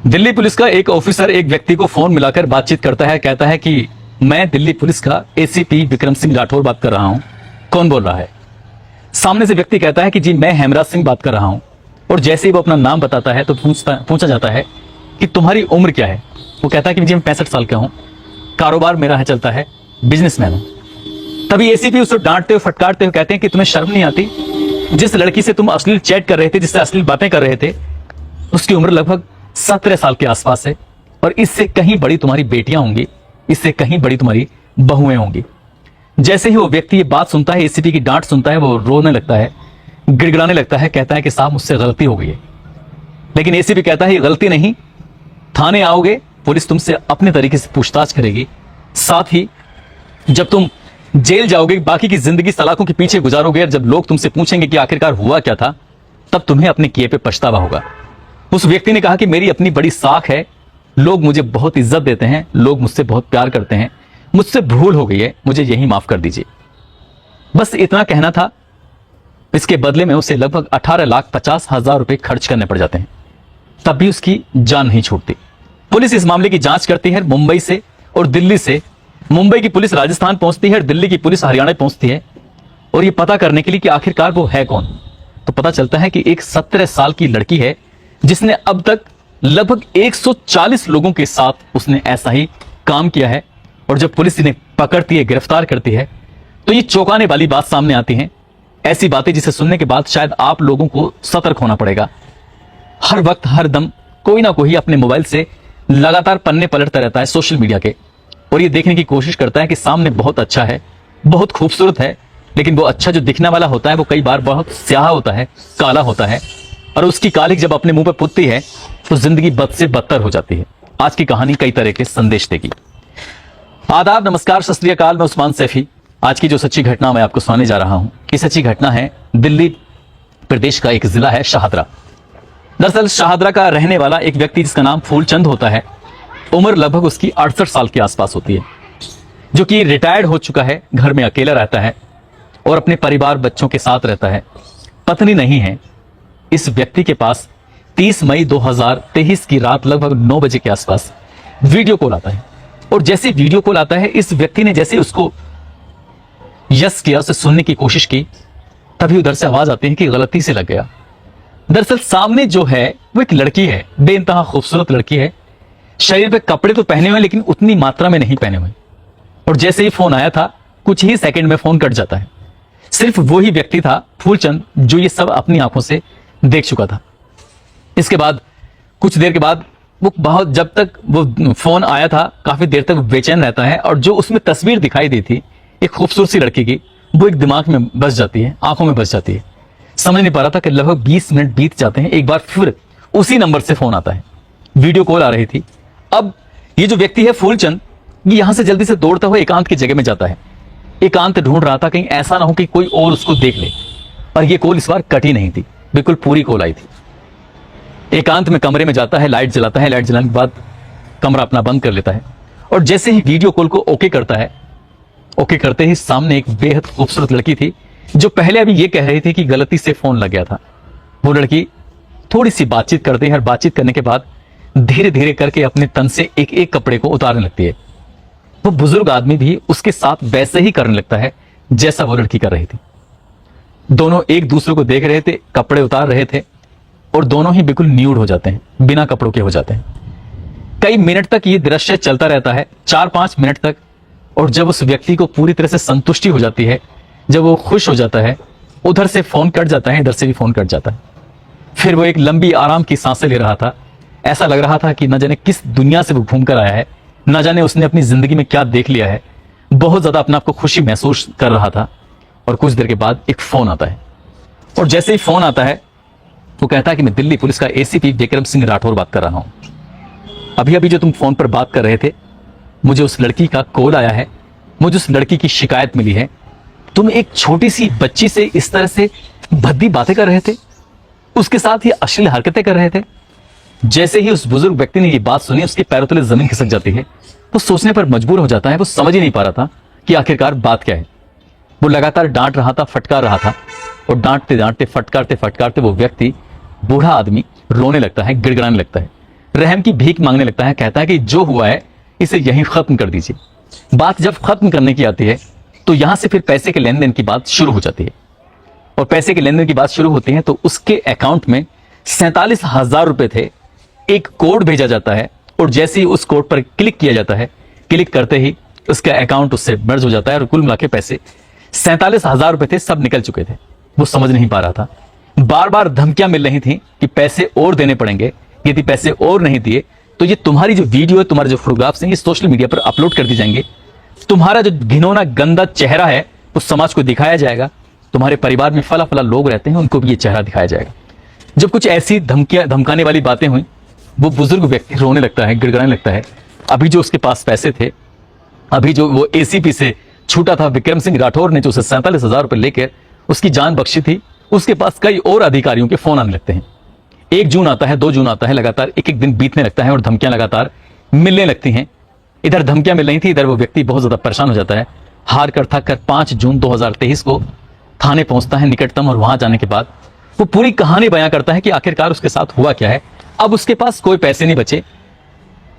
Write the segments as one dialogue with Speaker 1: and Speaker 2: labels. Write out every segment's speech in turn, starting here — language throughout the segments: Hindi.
Speaker 1: दिल्ली पुलिस का एक ऑफिसर एक व्यक्ति को फोन मिलाकर बातचीत करता है। कहता है कि मैं दिल्ली पुलिस का एसीपी विक्रम सिंह राठौर बात कर रहा हूं। कौन बोल रहा है? सामने से व्यक्ति कहता है कि जी मैं हेमराज सिंह बात कर रहा हूं। और जैसे ही वो अपना नाम बताता है तो पूछा जाता है कि तुम्हारी उम्र क्या है। वो कहता है कि जी मैं 65 साल का हूं, कारोबार मेरा है चलता है, बिजनेसमैन हूं। तभी एसीपी उसको डांटते हुए फटकारते हुए कहते हैं कि तुम्हें शर्म नहीं आती? जिस लड़की से तुम अश्लील चैट कर रहे थे, जिससे अश्लील बातें कर रहे थे, उसकी उम्र लगभग 17 साल के आसपास है और इससे कहीं बड़ी तुम्हारी बेटियां होंगी, इससे कहीं बड़ी तुम्हारी बहुएं होंगी। जैसे ही वो व्यक्ति ये बात सुनता है, एसीपी की डांट सुनता है, वो रोने लगता है, गिड़गिड़ाने लगता है, कहता है कि साहब मुझसे गलती हो गई है। लेकिन एसीपी कहता है ये गलती नहीं, थाने आओगे पुलिस तुमसे अपने तरीके से पूछताछ करेगी, साथ ही जब तुम जेल जाओगे, बाकी की जिंदगी सलाखों के पीछे गुजारोगे और जब लोग तुमसे पूछेंगे कि आखिरकार हुआ क्या था, तब तुम्हें अपने किए पे पछतावा होगा। उस व्यक्ति ने कहा कि मेरी अपनी बड़ी साख है, लोग मुझे बहुत इज्जत देते हैं, लोग मुझसे बहुत प्यार करते हैं, मुझसे भूल हो गई है, मुझे यही माफ कर दीजिए। बस इतना कहना था। इसके बदले में उसे लगभग 18,50,000 रुपए खर्च करने पड़ जाते हैं, तब भी उसकी जान नहीं छूटती। पुलिस इस मामले की जांच करती है मुंबई से और दिल्ली से। मुंबई की पुलिस राजस्थान पहुंचती है और दिल्ली की पुलिस हरियाणा पहुंचती है, और यह पता करने के लिए कि आखिरकार वो है कौन। तो पता चलता है कि एक 17 साल की लड़की है जिसने अब तक लगभग 140 लोगों के साथ उसने ऐसा ही काम किया है। और जब पुलिस इन्हें पकड़ती है, गिरफ्तार करती है, तो ये चौंकाने वाली बात सामने आती है। ऐसी बातें जिसे सुनने के बाद शायद आप लोगों को सतर्क होना पड़ेगा। हर वक्त हर दम कोई ना कोई अपने मोबाइल से लगातार पन्ने पलटता रहता है सोशल मीडिया के, और ये देखने की कोशिश करता है कि सामने बहुत अच्छा है, बहुत खूबसूरत है, लेकिन वो अच्छा जो दिखने वाला होता है वो कई बार बहुत स्याह होता है, काला होता है, और उसकी कालिक जब अपने मुंह पर पुतती है तो जिंदगी बद से बदतर हो जाती है। आज की कहानी कई तरह के संदेश देगी। आदाब, नमस्कार, सत श्री अकाल, मैं उस्मान सैफी। आज की जो सच्ची घटना मैं आपको सुनाने जा रहा हूं, ये सच्ची घटना है दिल्ली प्रदेश का एक जिला है शाहदरा। दरअसल शाहदरा का रहने वाला एक व्यक्ति जिसका नाम फूलचंद होता है, उम्र लगभग उसकी 68 साल के आसपास होती है, जो कि रिटायर्ड हो चुका है, घर में अकेला रहता है और अपने परिवार बच्चों के साथ रहता है, पत्नी नहीं है। इस व्यक्ति के पास 30 मई 2023 की रात लगभग 9 बजे के आसपास वीडियो कॉल आता है, और जैसे वीडियो कॉल आता है, इस व्यक्ति ने जैसे उसको यस किया, उसे सुनने की कोशिश की, तभी उधर से आवाज आती है कि गलती से लग गया। दरअसल सामने जो है वो एक लड़की है, बेइंतहा खूबसूरत लड़की है, शरीर पे कपड़े तो पहने हुए लेकिन उतनी मात्रा में नहीं पहने हुए, और जैसे ही फोन आया था कुछ ही सेकंड में फोन कट जाता है। सिर्फ वो ही व्यक्ति था फूलचंद जो ये सब अपनी आंखों से देख चुका था। इसके बाद कुछ देर के बाद वो बहुत, जब तक वो फोन आया था काफी देर तक बेचैन रहता है, और जो उसमें तस्वीर दिखाई दी थी एक खूबसूरत सी लड़की की, वो एक दिमाग में बस जाती है, आंखों में बस जाती है। समझ नहीं पा रहा था कि लगभग 20 मिनट बीत जाते हैं, एक बार फिर उसी नंबर से फोन आता है, वीडियो कॉल आ रही थी। अब ये जो व्यक्ति है फूलचंद, ये यहां से जल्दी से दौड़ता हुआ एकांत की जगह में जाता है। एकांत ढूंढ रहा था कहीं ऐसा ना हो कि कोई और उसको देख ले, और ये कॉल इस बार कटी नहीं थी, बिल्कुल पूरी कॉल आई थी। एकांत में कमरे में जाता है, लाइट जलाता है, लाइट जलाने के बाद कमरा अपना बंद कर लेता है, और जैसे ही वीडियो कॉल को ओके करता है, ओके करते ही सामने एक बेहद खूबसूरत लड़की थी, जो पहले अभी ये कह रही थी कि गलती से फोन लग गया था। वो लड़की थोड़ी सी बातचीत करती है, और बातचीत करने के बाद धीरे धीरे करके अपने तन से एक एक कपड़े को उतारने लगती है। वो बुजुर्ग आदमी भी उसके साथ वैसे ही करने लगता है जैसा वो लड़की कर रही थी। दोनों एक दूसरे को देख रहे थे, कपड़े उतार रहे थे, और दोनों ही बिल्कुल न्यूड हो जाते हैं, बिना कपड़ों के हो जाते हैं। कई मिनट तक ये दृश्य चलता रहता है, 4-5 मिनट तक, और जब उस व्यक्ति को पूरी तरह से संतुष्टि हो जाती है, जब वो खुश हो जाता है, उधर से फोन कट जाता है, इधर से भी फोन कट जाता है। फिर वो एक लंबी आराम की सांसें ले रहा था। ऐसा लग रहा था कि न जाने किस दुनिया से वो घूम कर आया है, न जाने उसने अपनी जिंदगी में क्या देख लिया है। बहुत ज्यादा अपने आप को खुशी महसूस कर रहा था। और कुछ देर के बाद एक फोन आता है, और जैसे ही फोन आता है वो कहता है कि मैं दिल्ली पुलिस का एसीपी विक्रम सिंह राठौर बात कर रहा हूं। अभी अभी जो तुम फोन पर बात कर रहे थे, मुझे उस लड़की का कॉल आया है, मुझे उस लड़की की शिकायत मिली है। तुम एक छोटी सी बच्ची से इस तरह से भद्दी बातें कर रहे थे, उसके साथ ही अश्लील हरकतें कर रहे थे। जैसे ही उस बुजुर्ग व्यक्ति ने ये बात सुनी, उसके पैरों तले जमीन खिसक जाती है। वो सोचने पर मजबूर हो जाता है, वो समझ ही नहीं पा रहा था कि आखिरकार बात क्या है। वो लगातार डांट रहा था, फटकार रहा था, और डांटते डांटते फटकारते फटकारते वो व्यक्ति, बूढ़ा आदमी, रोने लगता है, गिड़गिड़ाने लगता है। रहम की भीख मांगने लगता है। कहता है कि जो हुआ है इसे यहीं खत्म कर दीजिए। बात जब खत्म करने की आती है तो यहां से फिर पैसे के लेन देन की बात शुरू हो जाती है। और पैसे के लेन देन की बात शुरू होती है तो उसके अकाउंट में 47,000 रुपए थे। एक कोड भेजा जाता है और जैसे ही उस कोड पर क्लिक किया जाता है, क्लिक करते ही उसका अकाउंट उससे मर्ज हो जाता है और कुल मिला के पैसे 47,000 रुपए थे, सब निकल चुके थे। वो समझ नहीं पा रहा था। बार बार धमकियां मिल रही थी कि पैसे और देने पड़ेंगे, यदि पैसे और नहीं दिए तो ये तुम्हारी जो वीडियो है, तुम्हारे जो फोटोग्राफ्स हैं, ये सोशल मीडिया पर अपलोड कर दी जाएंगे। तुम्हारा जो घिनौना गंदा चेहरा है उस समाज को दिखाया जाएगा। तुम्हारे परिवार में फला फला लोग रहते हैं, उनको भी ये चेहरा दिखाया जाएगा। जब कुछ ऐसी धमकियां धमकाने वाली बातें हुई, वो बुजुर्ग व्यक्ति रोने लगता है, गिड़गिड़ाने लगता है। अभी जो उसके पास पैसे थे, अभी जो वो एसीपी से छूटा था विक्रम सिंह राठौर ने, जो उसे 47,000 रुपए लेकर उसकी जान बख्शी थी, उसके पास कई और अधिकारियों के फोन आने लगते हैं। 1 जून आता है, 2 जून आता है, लगातार एक एक दिन बीतने लगता है और धमकियां लगातार मिलने लगती हैं। इधर धमकियां मिल रही थी, इधर वो व्यक्ति बहुत ज्यादा परेशान हो जाता है। हार कर थक कर 5 जून 2023 को थाने पहुंचता है निकटतम, और वहां जाने के बाद वो पूरी कहानी बयां करता है कि आखिरकार उसके साथ हुआ क्या है। अब उसके पास कोई पैसे नहीं बचे,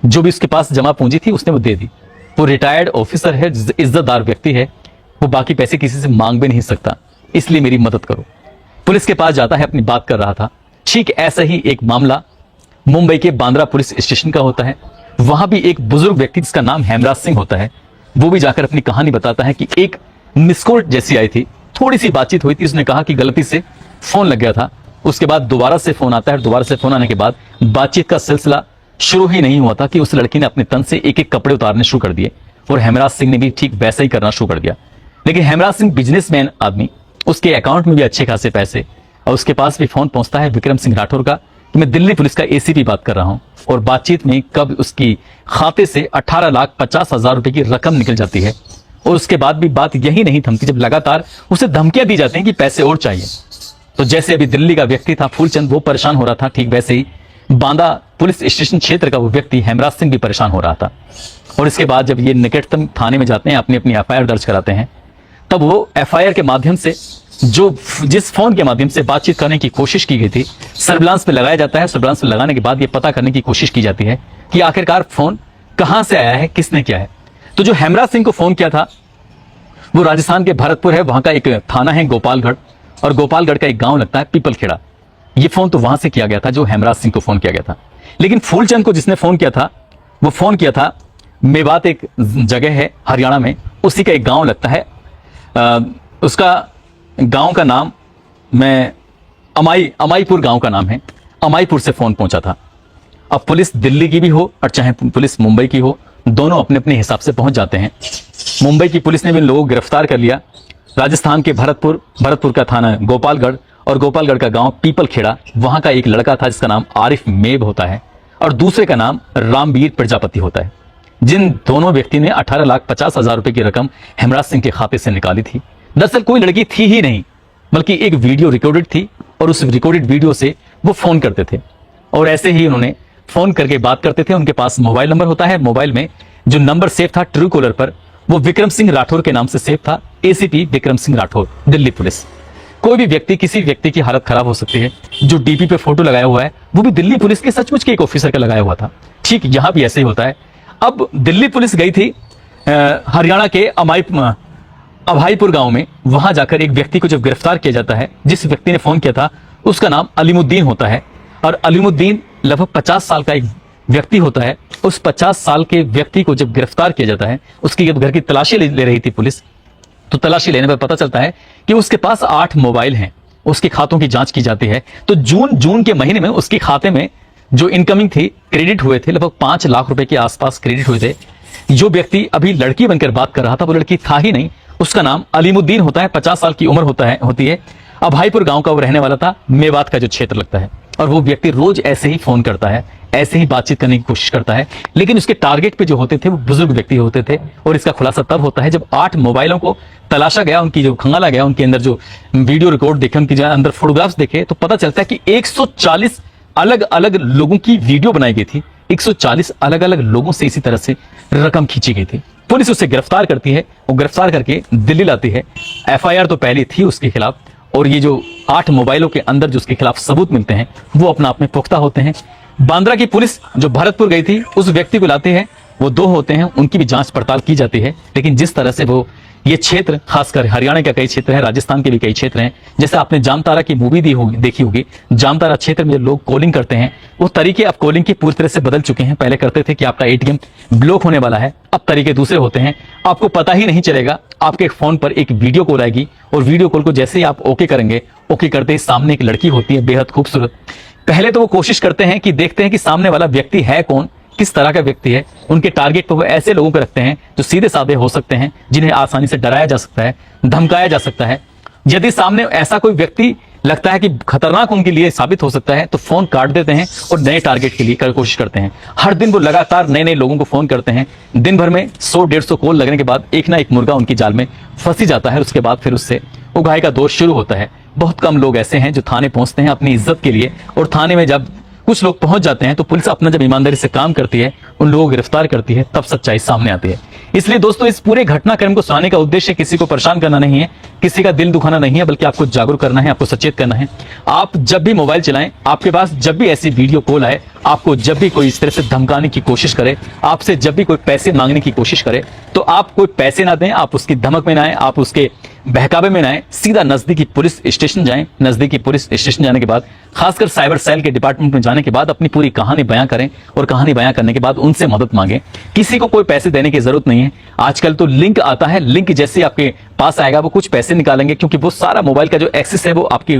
Speaker 1: जो भी उसके पास जमा पूंजी थी उसने वो दे दी। वो रिटायर्ड ऑफिसर है, इज्जतदार व्यक्ति है, वो बाकी पैसे किसी से मांग भी नहीं सकता, इसलिए मेरी मदद करो। पुलिस के पास जाता है, अपनी बात कर रहा था। ठीक ऐसा ही एक मामला मुंबई के बांद्रा पुलिस स्टेशन का होता है। वहां भी एक बुजुर्ग व्यक्ति जिसका नाम हेमराज सिंह होता है, वो भी जाकर अपनी कहानी बताता है कि एक मिस कॉल जैसी आई थी, थोड़ी सी बातचीत हुई थी, उसने कहा कि गलती से फोन लग गया था। उसके बाद दोबारा से फोन आता है, दोबारा से फोन आने के बाद बातचीत का सिलसिला शुरू ही नहीं हुआ था कि उस लड़की ने अपने तन से एक एक कपड़े उतारने शुरू कर दिए, और हेमराज सिंह ने भी ठीक वैसा ही करना शुरू कर दिया। लेकिन हेमराज सिंह बिजनेसमैन आदमी, उसके अकाउंट में भी अच्छे खासे पैसे, और उसके पास भी फोन पहुंचता है विक्रम सिंह राठौर का कि मैं दिल्ली पुलिस का एसीपी बात कर रहा हूं। और बातचीत में कब उसकी खाते से 18,50,000 रुपए की रकम निकल जाती है। और उसके बाद भी बात यही नहीं थमती, जब लगातार उसे धमकियां दी जाती हैं कि पैसे और चाहिए। तो जैसे अभी दिल्ली का व्यक्ति था फूलचंद, वो परेशान हो रहा था, ठीक वैसे ही बांदा पुलिस स्टेशन क्षेत्र का वो व्यक्ति हेमराज सिंह भी परेशान हो रहा था। और इसके बाद जब ये निकटतम थाने में जाते हैं, अपनी अपनी एफआईआर दर्ज कराते हैं, तब वो एफआईआर के माध्यम से जिस फोन के माध्यम से बातचीत करने की कोशिश की गई थी, सर्विलांस पे लगाया जाता है। सर्विलांस पे लगाने के बाद ये पता करने की कोशिश की जाती है कि आखिरकार फोन कहां से आया है, किसने किया है। तो जो हेमराज सिंह को फोन किया था वो राजस्थान के भरतपुर है, वहां का एक थाना है गोपालगढ़, और गोपालगढ़ का एक गांव लगता है पीपलखेड़ा। ये फोन तो वहां से किया गया था जो हेमराज सिंह को फोन किया गया था। लेकिन फूलचंद को जिसने फोन किया था, वो फोन किया था मेवात, एक जगह है हरियाणा में, उसी का एक गांव लगता है। उसका गांव का नाम मैं अमाईपुर गांव का नाम है। अमाईपुर से फोन पहुंचा था। अब पुलिस दिल्ली की भी हो और चाहे पुलिस मुंबई की हो, दोनों अपने अपने हिसाब से पहुंच जाते हैं। मुंबई की पुलिस ने भी इन लोगों को गिरफ्तार कर लिया। राजस्थान के भरतपुर का थाना गोपालगढ़, और गोपालगढ़ का गांव पीपलखेड़ा, वहां का एक लड़का था जिसका नाम आरिफ मेब होता है, और दूसरे का नाम रामवीर प्रजापति होता है। जिन दोनों व्यक्ति ने 18,50,000 रुपए की रकम हेमराज सिंह के खाते से निकाली थी। दरअसल कोई लड़की थी ही नहीं, बल्कि एक वीडियो रिकॉर्डेड थी, और उस रिकॉर्डेड वीडियो से वो फोन करते थे, और ऐसे ही उन्होंने फोन करके बात करते थे। उनके पास मोबाइल नंबर होता है, मोबाइल में जो नंबर सेव था ट्रू कॉलर पर, वो विक्रम सिंह राठौर के नाम से सेव था, एसीपी विक्रम सिंह राठौर, दिल्ली पुलिस। कोई भी व्यक्ति, किसी व्यक्ति की हालत खराब हो सकती है। जो डीपी पे फोटो लगाया हुआ है वो भी दिल्ली पुलिस के सचमुच के एक ऑफिसर का लगाया हुआ था। ठीक यहां भी ऐसे ही होता है। अब दिल्ली पुलिस गई थी हरियाणा के अभाईपुर गांव में। वहां जाकर एक व्यक्ति को जब गिरफ्तार किया जाता है, जिस व्यक्ति ने फोन किया था उसका नाम अलीमुद्दीन होता है, और अलीमुद्दीन लगभग 50 साल का एक व्यक्ति होता है। उस 50 साल के व्यक्ति को जब गिरफ्तार किया जाता है, उसकी जब घर की तलाशी ले रही थी पुलिस, तो तलाशी लेने पर पता चलता है कि उसके पास 8 मोबाइल हैं। उसके खातों की जांच की जाती है, तो जून के महीने में उसके खाते में जो इनकमिंग थी, क्रेडिट हुए थे, लगभग 5 लाख रुपए के आसपास क्रेडिट हुए थे। जो व्यक्ति अभी लड़की बनकर बात कर रहा था वो लड़की था ही नहीं, उसका नाम अलीमुद्दीन होता है, 50 साल की उम्र होती है। अभाईपुर गांव का वो रहने वाला था, मेवात का जो क्षेत्र लगता है। और वो व्यक्ति रोज ऐसे ही फोन करता है, ऐसे ही बातचीत करने की कोशिश करता है, लेकिन उसके टारगेट पे जो होते थे वो बुजुर्ग व्यक्ति होते थे। और इसका खुलासा तब होता है जब 8 मोबाइलों को तलाशा गया, उनकी जो खंगाला गया, उनके अंदर जो वीडियो रिकॉर्ड देखे, उनके जो अंदर फोटोग्राफ्स देखे, तो पता चलता है कि 140 अलग अलग लोगों की वीडियो बनाई गई थी। 140 अलग अलग लोगों से इसी तरह से रकम खींची गई थी। पुलिस उसे गिरफ्तार करती है, वो गिरफ्तार करके दिल्ली लाती है। एफआईआर तो पहले थी उसके खिलाफ, और ये जो 8 मोबाइलों के अंदर जो उसके खिलाफ सबूत मिलते हैं वो अपना आप में पुख्ता होते हैं। बांद्रा की पुलिस जो भरतपुर गई थी उस व्यक्ति को लाती है, वो 2 होते हैं, उनकी भी जांच पड़ताल की जाती है। लेकिन जिस तरह से वो ये क्षेत्र, खासकर हरियाणा का कई क्षेत्र है, राजस्थान के भी कई क्षेत्र हैं, जैसे आपने जामतारा की मूवी देखी होगी, जामतारा क्षेत्र में लोग कॉलिंग करते हैं, वो तरीके अब कॉलिंग की पूरी तरह से बदल चुके हैं। पहले करते थे कि आपका एटीएम ब्लॉक होने वाला है, अब तरीके दूसरे होते हैं, आपको पता ही नहीं चलेगा। आपके फोन पर एक वीडियो कॉल आएगी और वीडियो कॉल को जैसे ही आप ओके करेंगे, ओके करते ही सामने एक लड़की होती है बेहद खूबसूरत। पहले तो वो कोशिश करते हैं कि देखते हैं कि सामने वाला व्यक्ति है कौन, किस तरह का व्यक्ति है। उनके टारगेट पर वो ऐसे लोगों को रखते हैं जो सीधे साधे हो सकते हैं, जिन्हें आसानी से डराया जा सकता है, धमकाया जा सकता है। यदि सामने ऐसा कोई व्यक्ति लगता है कि खतरनाक उनके लिए साबित हो सकता है, तो फोन काट देते हैं और नए टारगेट के लिए कोशिश करते हैं। हर दिन वो लगातार नए नए लोगों को फोन करते हैं। दिन भर में 100-150 कॉल लगने के बाद एक ना एक मुर्गा उनकी जाल में फंसी जाता है। उसके बाद फिर उससे उगाही का दौर शुरू होता है। बहुत कम लोग ऐसे हैं जो थाने पहुंचते हैं अपनी इज्जत के लिए, और थाने में जब कुछ लोग पहुंच जाते हैं तो पुलिस अपना जब ईमानदारी से काम करती है, उन लोगों को गिरफ्तार करती है, तब सच्चाई सामने आती है। इसलिए दोस्तों, इस पूरे घटनाक्रम को सुनाने का उद्देश्य किसी को परेशान करना नहीं है, किसी का दिल दुखाना नहीं है, बल्कि आपको जागरूक करना है, आपको सचेत करना है। आप जब भी मोबाइल चलाएं, आपके पास जब भी ऐसी वीडियो कॉल आए, आपको जब भी कोई इस तरह से धमकाने की कोशिश करे, आपसे जब भी कोई पैसे मांगने की कोशिश करे, तो आप कोई पैसे ना दें, आप उसकी धमक में ना आए, आप उसके बहकावे में ना आए, सीधा नजदीकी पुलिस स्टेशन जाएं। नजदीकी पुलिस स्टेशन जाने के बाद, खासकर साइबर सेल के डिपार्टमेंट में जाने के बाद, अपनी पूरी कहानी बयां करें, और कहानी बयां करने के बाद उनसे मदद मांगें। किसी को कोई पैसे देने की जरूरत नहीं है। आजकल तो लिंक आता है, लिंक जैसे आपके पास आएगा वो कुछ पैसे निकालेंगे, क्योंकि वो सारा मोबाइल का जो एक्सेस है वो आपके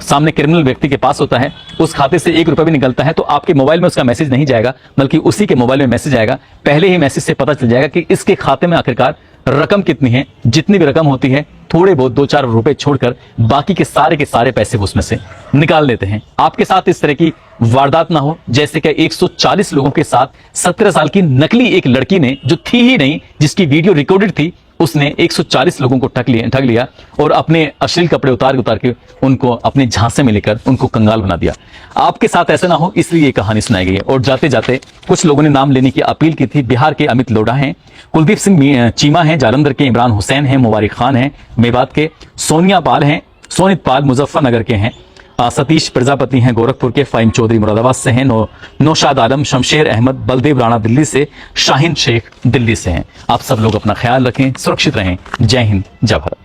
Speaker 1: सामने क्रिमिनल व्यक्ति के पास होता है। उस खाते से 1 रुपया भी निकलता है तो आपके मोबाइल में उसका मैसेज नहीं जाएगा, बल्कि उसी के मोबाइल में मैसेज आएगा। पहले ही मैसेज से पता चल जाएगा कि इसके खाते में आखिरकार रकम कितनी है। जितनी भी रकम होती है, थोड़े बहुत 2-4 रुपए छोड़कर बाकी के सारे पैसे उसमें से निकाल लेते हैं। आपके साथ इस तरह की वारदात ना हो, जैसे कि 140 लोगों के साथ 17 साल की नकली एक लड़की ने, जो थी ही नहीं, जिसकी वीडियो रिकॉर्डेड थी, उसने 140 लोगों को ठग लिया और अपने अश्लील कपड़े उतार के उनको अपने झांसे में लेकर उनको कंगाल बना दिया। आपके साथ ऐसा ना हो, इसलिए ये कहानी सुनाई गई है। और जाते जाते कुछ लोगों ने नाम लेने की अपील की थी। बिहार के अमित लोढ़ा हैं, कुलदीप सिंह चीमा हैं, जालंधर के इमरान हुसैन हैं, मुबारक खान हैं, मेवात के सोनिया पाल हैं, सोनित पाल मुजफ्फरनगर के हैं, सतीश प्रजापति हैं गोरखपुर के, फाइम चौधरी मुरादाबाद से हैं, नौशाद आलम, शमशेर अहमद, बलदेव राणा दिल्ली से, शाहीन शेख दिल्ली से हैं। आप सब लोग अपना ख्याल रखें, सुरक्षित रहें। जय हिंद, जय भारत।